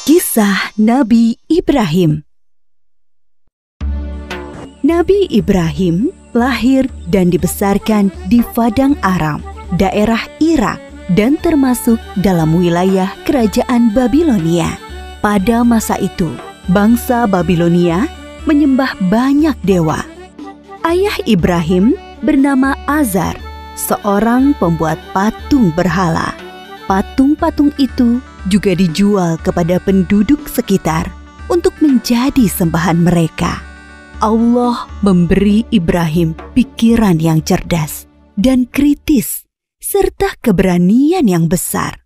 Kisah Nabi Ibrahim. Nabi Ibrahim lahir dan dibesarkan di Padang Aram, daerah Irak, dan termasuk dalam wilayah kerajaan Babilonia. Pada masa itu, bangsa Babilonia menyembah banyak dewa. Ayah Ibrahim bernama Azar, seorang pembuat patung berhala. Patung-patung itu juga dijual kepada penduduk sekitar untuk menjadi sembahan mereka. Allah memberi Ibrahim pikiran yang cerdas dan kritis, serta keberanian yang besar.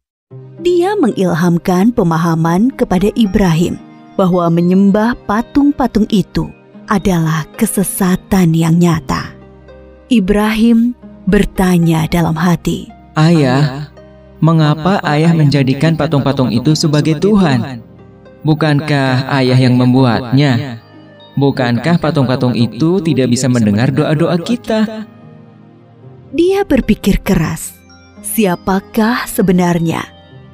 Dia mengilhamkan pemahaman kepada Ibrahim bahwa menyembah patung-patung itu adalah kesesatan yang nyata. Ibrahim bertanya dalam hati, "Ayah, mengapa ayah menjadikan patung-patung itu sebagai Tuhan? Bukankah ayah yang membuatnya? Bukankah patung-patung itu tidak bisa mendengar doa-doa kita?" Dia berpikir keras, siapakah sebenarnya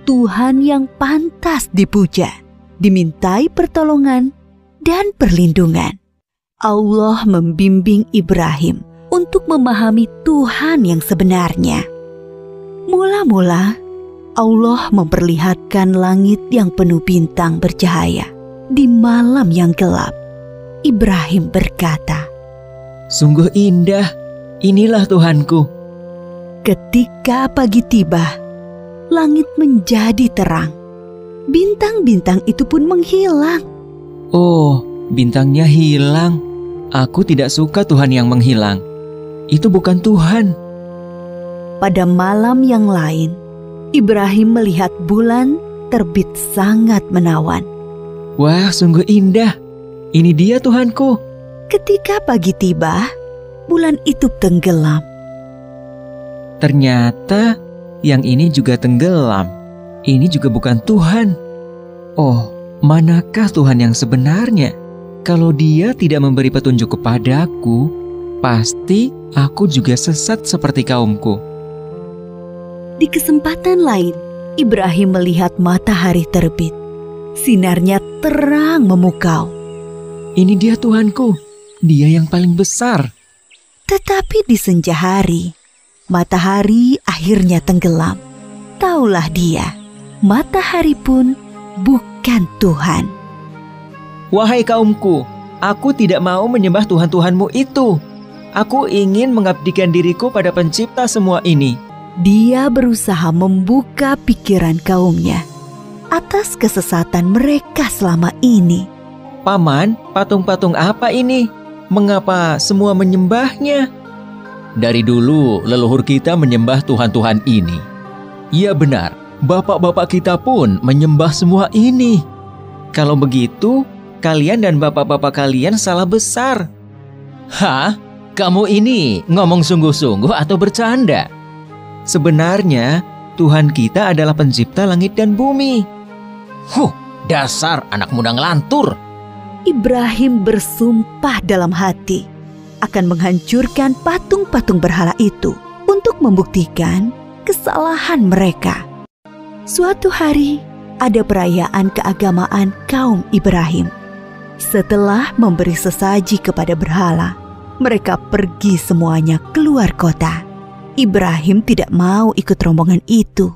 Tuhan yang pantas dipuja, dimintai pertolongan dan perlindungan? Allah membimbing Ibrahim untuk memahami Tuhan yang sebenarnya. Mula-mula, Allah memperlihatkan langit yang penuh bintang bercahaya di malam yang gelap. Ibrahim berkata, "Sungguh indah, inilah Tuhanku." Ketika pagi tiba, langit menjadi terang. Bintang-bintang itu pun menghilang. "Oh, bintangnya hilang. Aku tidak suka Tuhan yang menghilang. Itu bukan Tuhan." Pada malam yang lain, Ibrahim melihat bulan terbit sangat menawan. "Wah, sungguh indah. Ini dia Tuhanku." Ketika pagi tiba, bulan itu tenggelam. Ternyata yang ini juga tenggelam. Ini juga bukan Tuhan. Oh, manakah Tuhan yang sebenarnya? Kalau Dia tidak memberi petunjuk kepadaku, pasti aku juga sesat seperti kaumku. Di kesempatan lain, Ibrahim melihat matahari terbit. Sinarnya terang memukau. Ini dia Tuhanku, Dia yang paling besar. Tetapi di senja hari, matahari akhirnya tenggelam. Taulah dia, matahari pun bukan Tuhan. "Wahai kaumku, aku tidak mau menyembah Tuhan-Tuhanmu itu. Aku ingin mengabdikan diriku pada pencipta semua ini." Dia berusaha membuka pikiran kaumnya atas kesesatan mereka selama ini. "Paman, patung-patung apa ini? Mengapa semua menyembahnya?" "Dari dulu leluhur kita menyembah Tuhan-Tuhan ini." "Iya benar, bapak-bapak kita pun menyembah semua ini." "Kalau begitu, kalian dan bapak-bapak kalian salah besar." "Hah? Kamu ini ngomong sungguh-sungguh atau bercanda?" "Sebenarnya Tuhan kita adalah pencipta langit dan bumi." Dasar anak muda ngelantur." Ibrahim bersumpah dalam hati akan menghancurkan patung-patung berhala itu untuk membuktikan kesalahan mereka. Suatu hari, ada perayaan keagamaan kaum Ibrahim. Setelah memberi sesaji kepada berhala, mereka pergi semuanya keluar kota. Ibrahim tidak mau ikut rombongan itu.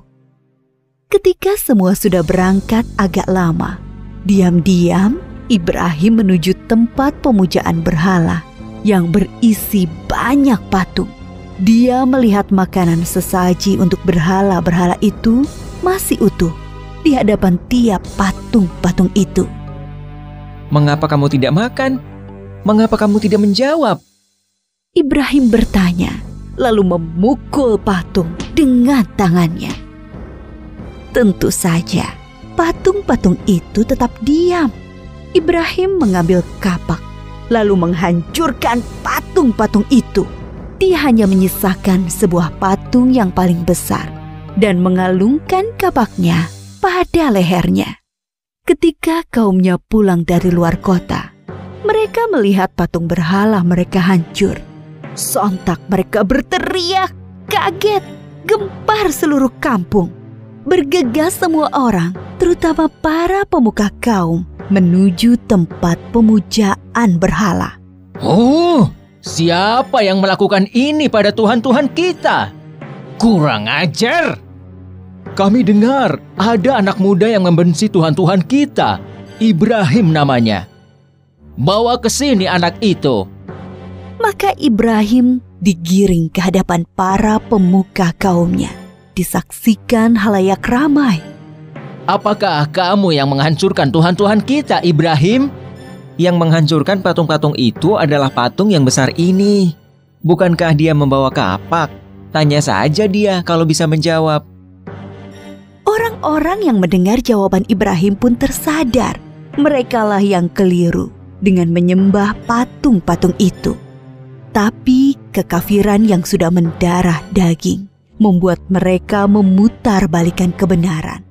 Ketika semua sudah berangkat agak lama, diam-diam Ibrahim menuju tempat pemujaan berhala yang berisi banyak patung. Dia melihat makanan sesaji untuk berhala-berhala itu masih utuh di hadapan tiap patung-patung itu. "Mengapa kamu tidak makan? Mengapa kamu tidak menjawab?" Ibrahim bertanya, lalu memukul patung dengan tangannya. Tentu saja, patung-patung itu tetap diam. Ibrahim mengambil kapak, lalu menghancurkan patung-patung itu. Dia hanya menyisakan sebuah patung yang paling besar dan mengalungkan kapaknya pada lehernya. Ketika kaumnya pulang dari luar kota, mereka melihat patung berhala mereka hancur. Sontak mereka berteriak kaget. gempar seluruh kampung. Bergegas semua orang, terutama para pemuka kaum, menuju tempat pemujaan berhala. Oh, siapa yang melakukan ini pada Tuhan-Tuhan kita? Kurang ajar! Kami dengar ada anak muda yang membenci Tuhan-Tuhan kita. Ibrahim namanya. Bawa ke sini anak itu. Maka Ibrahim digiring ke hadapan para pemuka kaumnya. Disaksikan halayak ramai. Apakah kamu yang menghancurkan Tuhan-Tuhan kita, Ibrahim? Yang menghancurkan patung-patung itu adalah patung yang besar ini. Bukankah dia membawa kapak? Tanya saja dia kalau bisa menjawab. Orang-orang yang mendengar jawaban Ibrahim pun tersadar. Merekalah yang keliru dengan menyembah patung-patung itu. Tapi kekafiran yang sudah mendarah daging membuat mereka memutar balikan kebenaran.